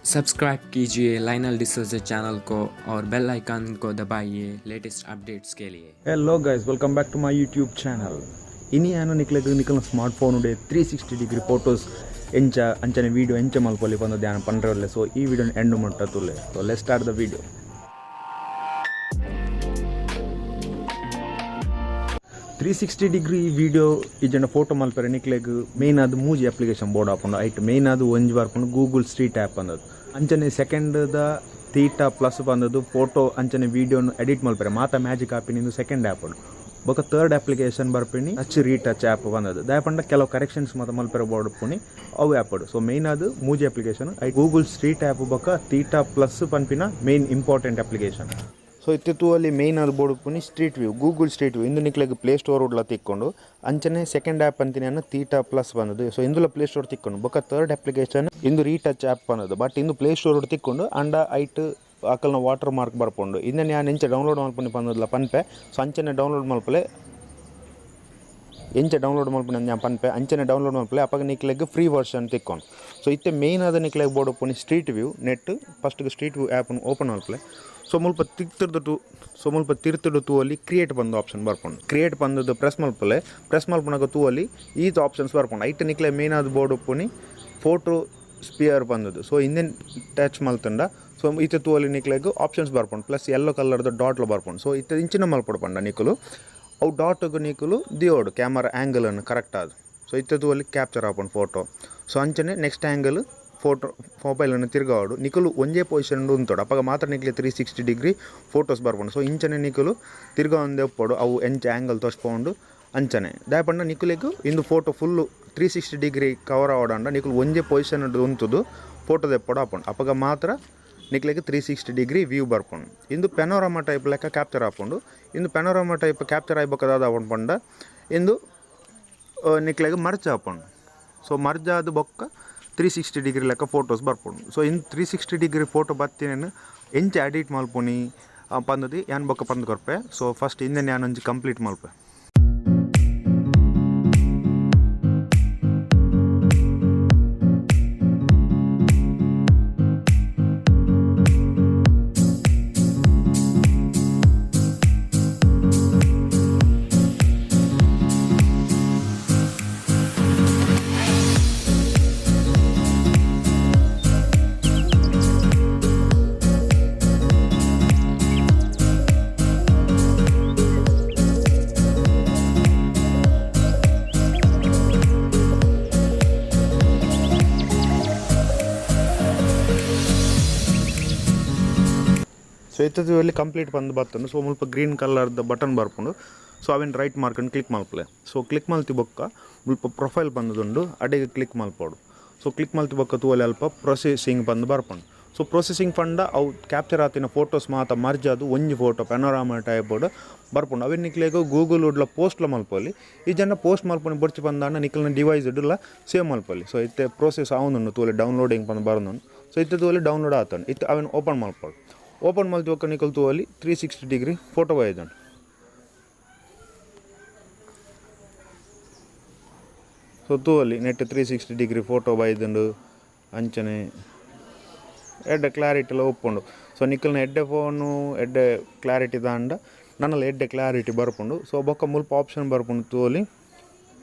Subscribe कीजिए Lionel D'Souza channel को और बेल आइकन को दबाइए लेटेस्ट अपडेट्स के लिए। Hello guys, welcome back to my YouTube channel. इनी आनो निकल स्मार्टफोन उडे 360 डिग्री फोटोस ಎಂಚ ಅಂಚನೆ ವಿಡಿಯೋ ಎಂಚ ಮಲ್ಪೊಲಿ ಬಂದು ಧ್ಯಾನ ಪಂಡ್ರವಲ್ಲೆ ಸೊ ಈ ವಿಡಿಯೋನ ಎಂಡ್ ಮಟ್ಟ ತುಲೆ so let's start the video. 360 degree video ಇಜಂಡ ಫೋಟೋ ಮಲ್ಪರೆ ನಿಕ್ಲೆಗ್ ಮೇನ್ ಆದ ಮೂಜಿ ಅಪ್ಲಿಕೇಶನ್ ಬೋರ್ಡ್ ಹಾಕೊಂಡು ಐಟ್ ಮೇನ್ ಆದ ಒಂಜಿ ಬರ್ಕೊಂಡು ಗೂಗಲ್ ಸ್ಟ್ರೀಟ್ ಆ್ಯಪ್ ಅಂದದ್ದು ಅಂಚನೆ ಸೆಕೆಂಡ್ ದ ಥೀಟಾ ಪ್ಲಸ್ ಬಂದದ್ದು ಫೋಟೋ ಅಂಚನೆ ವಿಡಿಯೋನು ಎಡಿಟ್ ಮಲ್ಪರೆ ಮಾತಾ ಮ್ಯಾಜಿಕ್ ಆಪಿನಿಂದು ಸೆಕೆಂಡ್ ಆ್ಯಪ್ ಬೊಕ್ಕ ಥರ್ಡ್ ಅಪ್ಲಿಕೇಶನ್ ಬರ್ಪಿನಿ ರೀಟಚ್ ಆ್ಯಪ್ ಬಂದದ್ದು ದಾಯಪಂಡ ಕೆಲವು ಕರೆಕ್ಷನ್ಸ್ ಮತ್ತು ಮಲ್ಪರೆ ಬೋರ್ಡ್ ಪುನಿ ಅವು ಆ್ಯಪ್ ಸೊ ಮೇನ್ ಅದು ಮೂಜಿ ಅಪ್ಲಿಕೇಶನ್ ಐ ಗೂಗಲ್ ಸ್ಟ್ರೀಟ್ ಆ್ಯಪ್ ಬೊಕ್ಕ ಥೀಟಾ ಪ್ಲಸ್ ಪನ್ಪಿನ ಮೇನ್ ಇಂಪಾರ್ಟೆಂಟ್ ಅಪ್ಲಿಕೇಶನ್. ಸೊ ಇತ್ತಿತ್ತು ಅಲ್ಲಿ ಮೇನ್ ಅದು ಬೋರ್ಡ್ ಪುನಿ street view Google street view ಇಂದು ನಿಕ್ಲೆಗ್ ಪ್ಲೇ ಸ್ಟೋರ್ ಉಡ್ಲ ತಿಕ್ಕೊಂಡು ಅಂಚನೆ ಸೆಕೆಂಡ್ ಆ್ಯಪ್ ಅಂತೀನಿ ಅನ್ನ ಥೀಟಾ ಪ್ಲಸ್ ಬಂದದ್ದು ಸೊ ಇಂದುಲ ಪ್ಲೇ ಸ್ಟೋರ್ ತಿಕ್ಕೊಂಡು ಬೊಕ್ಕ ಥರ್ಡ್ ಅಪ್ಲಿಕೇಶನ್ ಇಂದು ರೀಟಚ್ ಆ್ಯಪ್ ಬಂದದ್ದು ಬಟ್ ಇಂದು ಪ್ಲೇ ಸ್ಟೋರ್ ಉಡ್ ತಿಕ್ಕೊಂಡು ಅಂಡ ಐಟ್ ಅಕಲ್ನ ವಾಟರ್ ಮಾರ್ಕ್ ಬರ್ಕೊಂಡು ಇನ್ನೇ ನಾನು ಎಂಚ ಡೌನ್ಲೋಡ್ ಮಲ್ಪನಿ ಬಂದದ್ಲ ಪನ್ಪೆ ಸೊ ಅಂಚನೆ ಡೌನ್ಲೋಡ್ ಮಲ್ಪಲೆ ಎಂಚ ಡೌನ್ಲೋಡ್ ಮಲ್ಪನೆ ನಾನು ಪನ್ಪೆ ಅಂಚನೆ ಡೌನ್ಲೋಡ್ ಮಲ್ಪಲೆ ಅಪ್ಪಾಗ ನಿಕ್ಲೆಗ್ ಫ್ರೀ ವರ್ಷನ್ ತಿಕ್ಕೊಂಡು ಸೊ ಇತ್ತೆ ಮೇನ್ ಆದ ನಿಕ್ಲೆಗ್ ಬೋರ್ಡ್ ಪುನಿ ಸ್ಟ್ರೀಟ್ ವ್ಯೂ ನೆಟ್ ಫಸ್ಟ್ಗೆ ಸ್ಟ್ರೀಟ್ ವ್ಯೂ ಆ್ಯಪ್ ಓಪನ್ ಮಲ್ಪಲೆ ಸೊ ಮುಲ್ಪ ತಿರ್ತಿಡು ತೂ ಅಲ್ಲಿ ಕ್ರಿಯೇಟ್ ಬಂದು ಆಪ್ಷನ್ ಬರ್ಕೊಂಡು ಕ್ರಿಯೇಟ್ ಬಂದದ್ದು ಪ್ರೆಸ್ ಮಲ್ಪನಾಗ ತೂ ಅಲ್ಲಿ ಈತ ಆಪ್ಷನ್ಸ್ ಬರ್ಕೊಂಡು ಐಟ್ ನಿಕ್ಲೆ ಮೇನ್ ಆದ ಬೋರ್ಡ್ ಪುನಿ ಫೋಟೋ ಸ್ಪಿಯರ್ ಬಂದದ್ದು ಸೊ ಹಿಂದೆ ಟಚ್ ಮಲ್ತಂಡ ಸೊ ಇತ್ತೆ ತೂ ಅಲ್ಲಿ ನಿಕ್ಲೆಗ್ ಆಪ್ಷನ್ಸ್ ಬರ್ಕೊಂಡು ಪ್ಲಸ್ ಯೆಲ್ಲೋ ಕಲರ್ದು ಡಾಟ್ಲು ಬರ್ಕೊಂಡು ಸೊ ಇತ್ತೆ ಇಂಚಿನ ಮಲ್ಪಡ್ಪಂಡ ನಿಕ್ಕಲು ಅವು ಡಾಟ್ಗೆ ನಿಕ್ಕಲು ದಿಯೋಡು ಕ್ಯಾಮರಾ ಆ್ಯಂಗಲನ್ನು ಕರೆಕ್ಟ್ ಆದ ಸೊ ಇತ್ತೆ ತೂ ಅಲ್ಲಿ ಕ್ಯಾಪ್ಚರ್ ಹಾಕೊಂಡು ಫೋಟೋ ಸೊ ಅಂಚನೆ ನೆಕ್ಸ್ಟ್ ಆ್ಯಂಗಲ್ ಫೋಟೋ ಮೊಬೈಲನ್ನು ತಿರ್ಗಾಡು ನಿಕಲು ಒಂದೇ ಪೊಸಿಷನ್ ಉಂತೋಡು ಅಪ್ಪಾಗ ಮಾತ್ರ ನಿಕ್ಲೆ 360 ಡಿಗ್ರಿ ಫೋಟೋಸ್ ಬರ್ಕೊಂಡು ಸೊ ಇಂಚನೆ ನಿಕಲು ತಿರ್ಗಾ ಒಂದೇ ಒಪ್ಪೋಡು ಅವು ಎಂಚ ಆ್ಯಂಗಲ್ ತೋರಿಸ್ಕೊಂಡು ಅಂಚನೆ ದಾಯಪಂಡ ನಿಕಲಿಗೂ ಇಂದು ಫೋಟೋ ಫುಲ್ಲು 360 ಡಿಗ್ರಿ ಕವರ್ ಆವಡಂಡ ನಿಕಲು ಒಂದೇ ಪೊಸಿಷನ್ ಉಂತುದು ಫೋಟೋ ತೆಪ್ಪೋಡು ಹಾಕೊಂಡು ಅಪ್ಪಾಗ ಮಾತ್ರ ನಿಕ್ಲೆಗೆ 360 ಡಿಗ್ರಿ ವ್ಯೂ ಬರ್ಕೊಂಡು ಇಂದು ಪೆನೋರಾಮಾ ಟೈಪ್ ಲೆಕ್ಕ ಕ್ಯಾಪ್ಚರ್ ಹಾಕೊಂಡು ಇಂದು ಪೆನೋರಾಮಾ ಟೈಪ್ ಕ್ಯಾಪ್ಚರ್ ಆಗ್ಬೇಕಾದ ಹಾಕೊಂಡು ಪಂಡ ಇಂದು ನಿಕ್ಲೆಗೆ ಮರ್ಜ್ ಹಾಕೊಂಡು ಸೊ ಮರ್ಜ್ ಆದ ಬೊಕ್ಕ 360 ಡಿಗ್ರಿ ಲೆಕ್ಕ ಫೋಟೋಸ್ ಬರ್ಕೊಂಡು ಸೊ ಇನ್ನು 360 ಡಿಗ್ರಿ ಫೋಟೋ ಬರ್ತೀನಿ ಎಂಚ ಎಡಿಟ್ ಮಲ್ಪೊನಿ ಪಂದದಿ ಯಾನ್ ಬೊಕ್ಕ ಪಂದು ಕೊರ್ಪೆ ಸೊ ಫಸ್ಟ್ ಹಿಂದೆ ನಾನು ಒಂಜಿ ಕಂಪ್ಲೀಟ್ ಮಲ್ಪೆ. ಸೊ ಇತ್ತಲ್ಲಿ ಕಂಪ್ಲೀಟ್ ಬಂದು ಬರ್ತಂಡು ಸೊ ಮುಲ್ಪ ಗ್ರೀನ್ ಕಲರ್ದ ಬಟನ್ ಬರ್ಕೊಂಡು ಸೊ ಅವೇನು ರೈಟ್ ಮಾರ್ಕನ್ನು ಕ್ಲಿಕ್ ಮಲ್ಪಲೆ ಸೊ ಕ್ಲಿಕ್ ಮಲ್ತಿ ಬೊಕ್ಕ ಮುಲ್ಪ ಪ್ರೊಫೈಲ್ ಬಂದದುಂಡು ಅಡಿಗೆ ಕ್ಲಿಕ್ ಮಲ್ಪೋಡು ಸೊ ಕ್ಲಿಕ್ ಮಲ್ತಿ ಬೊಕ್ಕ ತೂವಲ್ಲಿ ಅಲ್ಪ ಪ್ರೊಸೆಸಿಂಗ್ ಬಂದು ಬರ್ಪಂಡು ಸೊ ಪ್ರೊಸೆಸಿಂಗ್ ಪಂಡ ಅವು ಕ್ಯಾಪ್ಚರ್ ಆತಿನ ಫೋಟೋಸ್ ಮಾತ ಮರ್ಜ್ ಅದು ಒಂಜಿ ಫೋಟೋ ಪೆನೋರಾಮಾ ಟೈಪ್ ಬರ್ಪುಂಡು ಅವೇನು ನಿಕ್ಲೆಗ ಗೂಗಲ್ ಉಡ್ಲ ಪೋಸ್ಟ್ಲ ಮಲ್ಪಲ್ಲಿ ಈ ಜನ ಪೋಸ್ಟ್ ಮಲ್ಪೊಂಡು ಬರ್ಚಿ ಬಂದಾಂಡ ನಿಕ್ಲಿನ ಡಿವೈಸ್ ಇಡಲ್ಲ ಸೇವ್ ಮಲ್ಪಲ್ಲಿ ಸೊ ಇತ್ತೆ ಪ್ರೋಸೆಸ್ ಅವನು ತೂವಲ್ಲಿ ಡೌನ್ಲೋಡಿಂಗ್ ಬಂದು ಬರೋನು ಸೊ ಇತ್ತೆ ತೂವಲ್ಲಿ ಡೌನ್ಲೋಡ್ ಆತನು ಇತ್ತು ಅವೇನು ಓಪನ್ ಮಲ್ಪೋಡು ಓಪನ್ ಮಲ್ತಿ ಒಕ್ಕ ನಿಕಲ್ ತೂ ಅಲ್ಲಿ 360 ಡಿಗ್ರಿ ಫೋಟೋ ಬೈದನು ಸೊ ತೂ ಅಲ್ಲಿ ನೆಟ್ 360 ಡಿಗ್ರಿ ಫೋಟೋ ಬೈದಂಡು ಅಂಚನೆ ಎಡ್ಡೆ ಕ್ಲಾರಿಟಿ ಎಲ್ಲ ಒಪ್ಪುಂಡು ಸೊ ನಿಕಲ್ನ ಎಡ್ಡೆ ಫೋನು ಎಡ್ಡೆ ಕ್ಲಾರಿಟಿ ದಾಂಡ ನನ್ನಲ್ಲಿ ಎಡ್ಡೆ ಕ್ಲಾರಿಟಿ ಬರ್ಪುಂಡು ಸೊ ಬೊಕ್ಕ ಮುಲ್ಪ ಆಪ್ಷನ್ ಬರ್ಪುಂಡು ತೂ ಅಲ್ಲಿ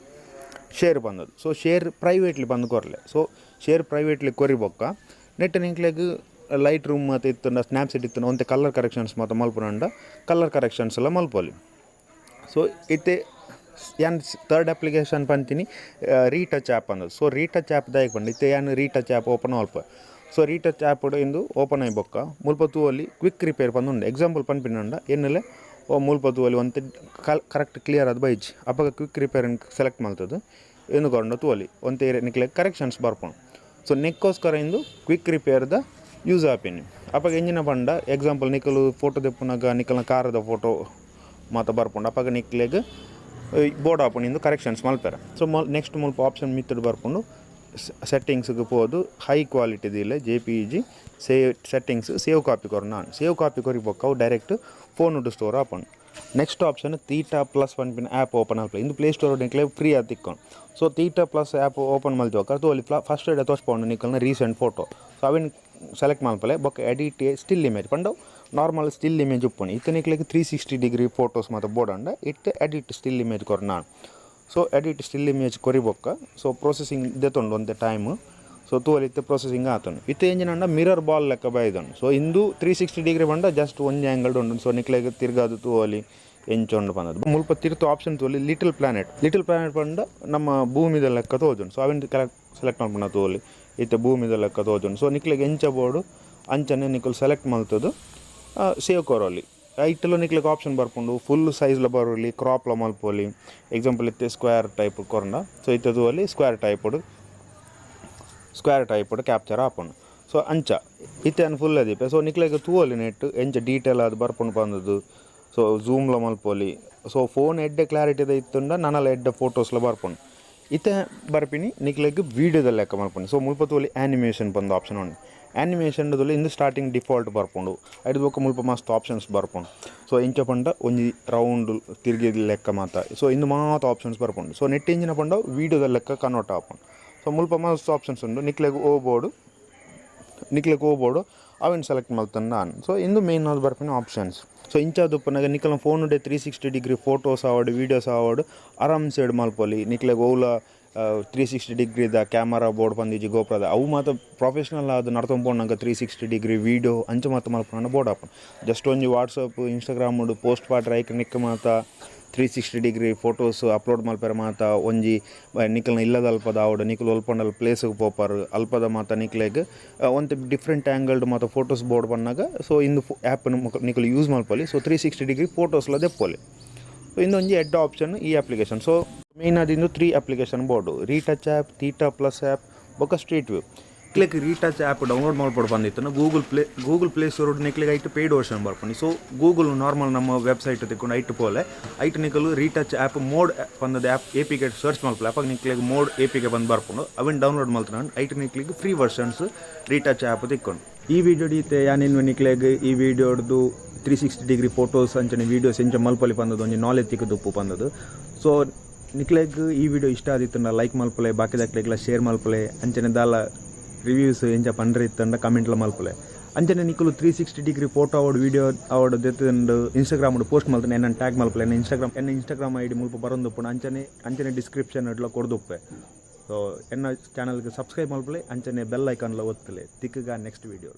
ಶೇರ್ ಬಂದದ್ದು ಸೊ ಶೇರ್ ಪ್ರೈವೇಟ್ಲಿ ಬಂದು ಕೊರಲೆ ಸೊ ಶೇರ್ ಪ್ರೈವೇಟ್ಲಿ ಕೊರಿ ಬೊಕ್ಕ ನೆಟ್ ನಿಕ್ಲೆಗ್ ಲೈಟ್ ರೂಮ್ ಮತ್ತು ಇತ್ತು ಸ್ನ್ಯಾಪ್ಸೆಟ್ ಇತ್ತು ಒಂತೆ ಕಲರ್ ಕರೆಕ್ಷನ್ಸ್ ಮತ್ತು ಮಲ್ಪುನಂಡ ಕಲರ್ ಕರೆಕ್ಷನ್ಸ್ ಎಲ್ಲ ಮಲ್ಪೊಲಿ ಸೊ ಇತ್ತೆ ಏನು ಥರ್ಡ್ ಅಪ್ಲಿಕೇಶನ್ ಪಂತೀನಿ ರೀಟಚ್ ಆ್ಯಪ್ ಅನ್ನೋದು ಸೊ ರೀಟಚ್ ಆ್ಯಪ್ ದಾಯಕ್ ಬಂದು ಇತ್ತೆ ಏನು retouch app open ಮಲ್ಪ so retouch app ಇಂದು ಓಪನ್ ಆಗಿ ಬೊಕ್ಕ ಮುಲ್ಪ ತೂ ಅಲ್ಲಿ ಕ್ವಿಕ್ ರಿಪೇರ್ ಬಂದುಂಡು ಎಕ್ಸಾಂಪಲ್ ಪನ್ಪಿನಂಡ ಏನೆಲ್ಲ ಮುಲ್ಪ ತೂ ಅಲ್ಲಿ ಒಂತೆ ಕರೆಕ್ಟ್ ಕ್ಲಿಯರ್ ಅದು ಬೈಜ್ ಅಪ್ಪಾಗ ಕ್ವಿಕ್ ರಿಪೇರ್ ಸೆಲೆಕ್ಟ್ ಮಾಡ್ತದ್ದು ಎಂದುಕೊಂಡು ತೂ ಅಲ್ಲಿ ಒಂತೆ ನಿಕ್ಲೆ ಕರೆಕ್ಷನ್ಸ್ ಬರ್ಪೊಂಡು ಸೊ ನೆಕ್ಕೋಸ್ಕರ ಇಂದು ಕ್ವಿಕ್ ರಿಪೇರ್ದ ಯೂಸ್ ಆಪಿನಿ ಅಪ್ಪಾಗ ಎಂಜಿನ ಪಂಡ ಎಕ್ಸಾಂಪಲ್ ನಿಕಲು ಫೋಟೋ ತೆಪ್ಪುನಾಗ ನಿಕಲ್ನ ಕಾರದ ಫೋಟೋ ಮಾತ ಬರ್ಪುಂಡು ಅಪ್ಪಾಗ ನಿಕ್ಲೆಗ್ ಬೋರ್ಡ್ ಆಪುನಿಂದು ಕರೆಕ್ಷನ್ಸ್ ಮಲ್ಪೆರ ಸೊ ನೆಕ್ಸ್ಟ್ ಮುಲ್ಪ ಆಪ್ಷನ್ ಮಿತ್ತಡ್ ಬರ್ಕೊಂಡು ಸೆಟ್ಟಿಂಗ್ಸ್ಗೆ ಹೋದು ಹೈ ಕ್ವಾಲಿಟಿದಿಲ್ಲ JPEG ಸೆಟ್ಟಿಂಗ್ಸ್ ಸೇವ್ ಕಾಪಿ ಕೊರು ನಾನು ಸೇವ್ ಕಾಪಿ ಕೊರಿ ಬೊಕ್ಕ ಡೈರೆಕ್ಟ್ ಫೋನ್ ಸ್ಟೋರ್ ಆಪನ್ ನೆಕ್ಸ್ಟ್ ಆಪ್ಷನ್ Theta Plus ಪನ್ಪಿನ ಆ್ಯಪ್ ಓಪನ್ ಆಲ್ಪೆ ಇಂದು ಪ್ಲೇ ಸ್ಟೋರ್ ನಿಕ್ಲೆ ಫ್ರೀ ಆಗಿ ತಿಕ್ಕೊಂಡು so Theta Plus app open ಮಲ್ತಿವಾಗ ಅದು ಅಲ್ಲಿ ಫಸ್ಟ್ ಎಡೆ ತೋರಿಸ್ಕೊಂಡು ನಿಕ್ಕಲ್ನ ರೀಸೆಂಟ್ ಫೋಟೋ ಸೊ ಅವೇನು ಸೆಲೆಕ್ಟ್ ಮಲ್ಪಲೆ ಬೊಕ್ಕ ಎಡಿಟ್ ಸ್ಟಿಲ್ ಇಮೇಜ್ ಪಂಡ ನಾರ್ಮಲ್ ಸ್ಟಿಲ್ ಇಮೇಜ್ ಉಪ್ಪುನಿ ಇತ್ತೆ ನಿಕ್ಲೆಗ್ 360 ಡಿಗ್ರಿ ಫೋಟೋಸ್ ಮಾತ ಬೋಡಂಡ ಇಟ್ಟು ಎಡಿಟ್ ಸ್ಟಿಲ್ ಇಮೇಜ್ ಕೊರ ನಾನು ಸೊ ಎಡಿಟ್ ಸ್ಟಿಲ್ ಇಮೇಜ್ ಕೊರಿ ಬೊಕ್ಕ ಸೊ ಪ್ರೊಸೆಸಿಂಗ್ ದೆತೊಂಡು ಒಂದೇ ಟೈಮ್ ಸೊ ತೂವಲ್ಲಿ ಇತ್ತೆ ಪ್ರೊಸೆಸಿಂಗ್ ಆತನು ಇತ್ತೆ ಎಂಜಿನಂಡ ಮಿರರ್ ಬಾಲ್ ಲೆಕ್ಕ ಬೈದನು ಸೊ ಇಂದು 360 ಡಿಗ್ರಿ ಬಂಡ ಜಸ್ಟ್ ಒಂದು ಆ್ಯಂಗಲ್ಡ್ ಉಂಡು ಸೊ ನಿಕ್ಲೆಗ್ ತಿರ್ಗಾದು ತೂವಲ್ಲಿ ಎಂಚೊಂಡು ಬಂದದ್ದು ಮುಲ್ಪ ತಿರ್ತು ಆಪ್ಷನ್ ತೋಲಿ ಲಿಟಲ್ ಪ್ಲಾನೆಟ್ ಬಂಡ ನಮ್ಮ ಭೂಮಿದ ಲೆಕ್ಕ ತೋಜುಂಡು ಸೊ ಅವೆಂದು ಸೆಲೆಕ್ಟ್ ಮಾಡ್ಕೊಂಡ ತೋಲಿ ಇತ್ತೆ ಭೂಮಿದ ಲೆಕ್ಕ ತೋಜುಂಡು ಸೊ ನಿಕ್ಲೆಗ್ ಎಂಚ ಬೋರ್ಡು ಅಂಚನೆ ನಿಕ್ಕಲು ಸೆಲೆಕ್ಟ್ ಮಲ್ತದು ಸೇವ್ ಕೊರೋಲಿ ಐಟಲು ನಿಕ್ಲೆಗ್ ಆಪ್ಷನ್ ಬರ್ಪುಂಡು ಫುಲ್ ಸೈಜ್ಲ ಬರೋಲಿ ಕ್ರಾಪ್ಲ ಮಲ್ಪೋಲಿ ಎಕ್ಸಾಂಪಲ್ ಇತ್ತೆ ಸ್ಕ್ವೇರ್ ಟೈಪ್ ಕೊರಂಡ ಸೊ ಇತ್ತೆ ತೂವಲ್ಲಿ ಸ್ಕ್ವೇರ್ ಟೈಪ್ ಕ್ಯಾಪ್ಚರ್ ಆಪುಂಡು ಸೊ ಅಂಚ ಇತ್ತೆ ಅನ್ನು ಫುಲ್ ಅದೀಪೆ ಸೊ ನಿಕ್ಲೆಗ್ ತೂವಲ್ಲಿ ನೆಟ್ ಎಂಚ ಡೀಟೇಲ್ ಅದು ಬರ್ಪುಂಡು ಬಂದದ್ದು ಸೊ ಝೂಮ್ಲ ಮಲ್ಪೋಲಿ ಸೊ ಫೋನ್ ಎಡ್ಡೆ ಕ್ಲಾರಿಟಿದ ಇತ್ತುಂಡ ನನ್ನಲ್ಲ ಎಡ್ಡೆ ಫೋಟೋಸ್ಲ ಬರ್ಪುಂಡು ಇತ್ತೆ ಬರ್ಪಿನಿ ನಿಕ್ಲೆಗ್ ವೀಡಿಯೋದ ಲೆಕ್ಕ ಮಲ್ಪುಂಡು ಸೊ ಮುಲ್ಪ ತೋಲಿ ಆ್ಯನಿಮೇಷನ್ ಬಂದು ಆಪ್ಷನ್ ಉಂಡು ಆ್ಯನಿಮೇಷನ್ದಲ್ಲಿ ಇಂದು ಸ್ಟಾರ್ಟಿಂಗ್ ಡಿಫಾಲ್ಟ್ ಬರ್ಪುಂಡು ಐದು ಬೊಕ್ಕ ಮುಲ್ಪ ಮಸ್ತ್ ಆಪ್ಷನ್ಸ್ ಬರ್ಪುಂಡು ಸೊ ಇಂಚ ಪಂಡ ಒಂಜಿ ರೌಂಡ್ ತಿರ್ಗಿದ ಲೆಕ್ಕ ಮಾತ ಸೊ ಇಂದು ಮಾತ ಆಪ್ಷನ್ಸ್ ಬರ್ಪುಂಡು ಸೊ ನೆಟ್ ಇಂಜಿನ ಪಂಡ ವೀಡಿಯೋದ ಲೆಕ್ಕ ಕನ್ವರ್ಟ್ ಆಪುಂಡು ಸೊ ಮುಲ್ಪ ಮಸ್ತ್ ಆಪ್ಷನ್ಸ್ ಉಂಡು ನಿಕ್ಲೆಗ್ ಓಬೋಡು ಅವೆನ್ ಸೆಲೆಕ್ಟ್ ಮಲ್ತಾನೆ ನಾನು ಸೊ ಇಂದು ಮೇನ್ ಅದು ಬರ್ಪಿನ ಆಪ್ಷನ್ಸ್ ಸೊ ಇಂಚಾದ ಉಪ್ಪನಾಗ ನಿಕ್ಲ ಫೋನ್ 360 ಡಿಗ್ರಿ ಫೋಟೋಸ್ ಆವಡು ವೀಡಿಯೋಸ್ ಆವಡು ಆರಾಮ್ ಸೈಡ್ ಮಲ್ಪೊಲಿ ನಿಕ್ಲೆಗ್ ಓಲ 360 ಡಿಗ್ರಿದ ಕ್ಯಾಮರಾ ಬೋರ್ಡ್ ಬಂದಿಜಿ ಗೋಪ್ರದ ಅವು ಮಾತ್ರ ಪ್ರೊಫೆಷ್ನಲ್ ಅದು ನಡ್ತೊಂಬೋಣಂಗೆ 360 ಡಿಗ್ರಿ ವೀಡಿಯೋ ಅಂಚ ಮಾತ್ರ ಮಲ್ಪೊಂಡ ಬೋರ್ಡ್ ಆಪನ್ ಜಸ್ಟ್ ಒಂಜಿ ವಾಟ್ಸಪ್ ಇನ್ಸ್ಟಾಗ್ರಾಮ್ ಪೋಸ್ಟ್ ಪಾಡ್ರೆ ಐಕ್ ನಿಕ್ಕ ಮಾತ 360 ಡಿಗ್ರಿ ಫೋಟೋಸ್ ಅಪ್ಲೋಡ್ ಮಲ್ಪರೆ ಮಾತ ಒಂಜಿ ನಿಕ್ಲನ ಇಲ್ಲದ ಅಲ್ಪದ ಆವಡು ನಿಕ್ಲು ಒಲ್ಪೊಂಡಲ್ ಪ್ಲೇಸ್ಗೆ ಪೋಪರ್ ಅಲ್ಪದ ಮಾತ ನಿಕ್ಲೆಗ್ ಒಂದು ಡಿಫ್ರೆಂಟ್ ಆ್ಯಂಗಲ್ಡ್ ಮಾತ ಫೋಟೋಸ್ ಬೋರ್ಡ್ ಬಂದಾಗ ಸೊ ಇಂದು ಆ್ಯಪ್ ನಿಕ್ಲು ಯೂಸ್ ಮಲ್ಪೊಲಿ ಸೊ 360 ಡಿಗ್ರಿ ಫೋಟೋಸ್ಲ ದೆಪ್ಪೊಲಿ ಸೊ ಇಂದೊಂಜಿ ಎಡ್ಡ ಆಪ್ಷನ್ ಈ ಅಪ್ಲಿಕೇಶನ್ ಸೊ ಮೇನ್ ಅದಿಂದು 3 ಅಪ್ಲಿಕೇಶನ್ ಬೋರ್ಡು retouch app Theta plus app ಬೊಕ್ಕ ಸ್ಟ್ರೀಟ್ ವ್ಯೂ ನಿಕ್ಲೆಗ್ ರೀಟಚ್ ಆ್ಯಪ್ ಡೌನ್ಲೋಡ್ ಮಾಡ್ಬೋದು ಬಂದಿತ್ತು ಗೂಗಲ್ ಪ್ಲೇ ಸ್ಟೋರ್ ನಿಕ್ಲೆಗ್ ಐಟು ಪೇಯ್ಡ್ ವರ್ಷನ್ ಬರ್ಪುಂಡು ಸೊ ಗೂಗಲ್ ನಾರ್ಮಲ್ ನಮ್ಮ ವೆಬ್ಸೈಟ್ ತಿಕ್ಕೊಂಡು ಐಟು ಪೋಲೆ ಐಟು ನಿಕ್ಕಲು ರೀಟಚ್ ಆ್ಯಪ್ ಮೋಡ್ ಬಂದದ app A P K search ಮಲ್ಪಲೆ ಅಪ್ಪಾಗ ನಿಕ್ಲೆಗ್ ಮೋಡ್ ಎ ಪಿ ಕೆ ಬಂದು ಬರ್ಪುಂಡು ಅವೆನ್ ಡೌನ್ಲೋಡ್ ಮಲ್ತಾನ ಐಟು ನಿಕ್ಲೆಗ್ ಫ್ರೀ ವರ್ಷನ್ಸ್ ರೀಟಚ್ ಆ್ಯಪ್ ತಿಕ್ಕೊಂಡು ಈ ವಿಡಿಯೋ ಡೀತೆ ಯಾನಿನ್ವೆ ನಿಕ್ಲೆಗ್ ಈ ವಿಡಿಯೋಡ್ದು 360 ಡಿಗ್ರಿ ಫೋಟೋಸ್ ಅಂಚನೆ ವೀಡಿಯೋಸ್ ಎಂಚ ಮಲ್ಪಲಿ ಬಂದದ್ದು ಒಂಜಿ ನಾಲೆಜ್ ತಿಕ್ಕದು ಉಪ್ಪು ಬಂದದ್ದು ಸೊ ನಿಕ್ಲೆಗ್ ಈ ವಿಡಿಯೋ ಇಷ್ಟ ಆದಿತ್ತು ಲೈಕ್ ಮಲ್ಪಲೆ ಬಾಕಿದಾಕ್ಲೆಗ್ಲ ಶೇರ್ ಮಲ್ಪಲೆ ಅಂಚನೆ ದಾಲ ರಿವ್ಯೂಸ್ ಎಂಚ ಪಂಡ್ರೆ ಇತ್ತಂಡ ಕಮೆಂಟ್ಲ ಮಲ್ಪಲೆ ಅಂಚನೆ ನಿಕ್ಕಲು 360 ಡಿಗ್ರಿ ಫೋಟೋ ಅವಡು ವೀಡಿಯೋ ಅವಡು ದೆತ್ತಂಡು ಇನ್ಸ್ಟಾಗ್ರಾಮ್ ಪೋಸ್ಟ್ ಮಲ್ತಾನೆ ಎನ್ನ ಟ್ಯಾಗ್ ಮಲ್ಪಲೆ ಎನ್ನ ಇನ್ಸ್ಟಾಗ್ರಾಮ್ ಐಡಿ ಮುಲ್ಪ ಬರೋದುಪ್ಪು ಅಂಚನೆ ಡಿಸ್ಕ್ರಿಪ್ಷನ್ ಇಟ್ಲ ಕೊಡ್ದುಪ್ಪೆ ಸೊ ಎನ್ನ ಚಾನಲ್ಗೆ ಸಬ್ಸ್ಕ್ರೈಬ್ ಮಲ್ಪಲೆ ಅಂಚನೆ ಬೆಲ್ ಐಕಾನ್ಲ ಒತ್ತಲೆ ತಿಕ್ಕಗ ನೆಕ್ಸ್ಟ್ ವಿಡಿಯೋ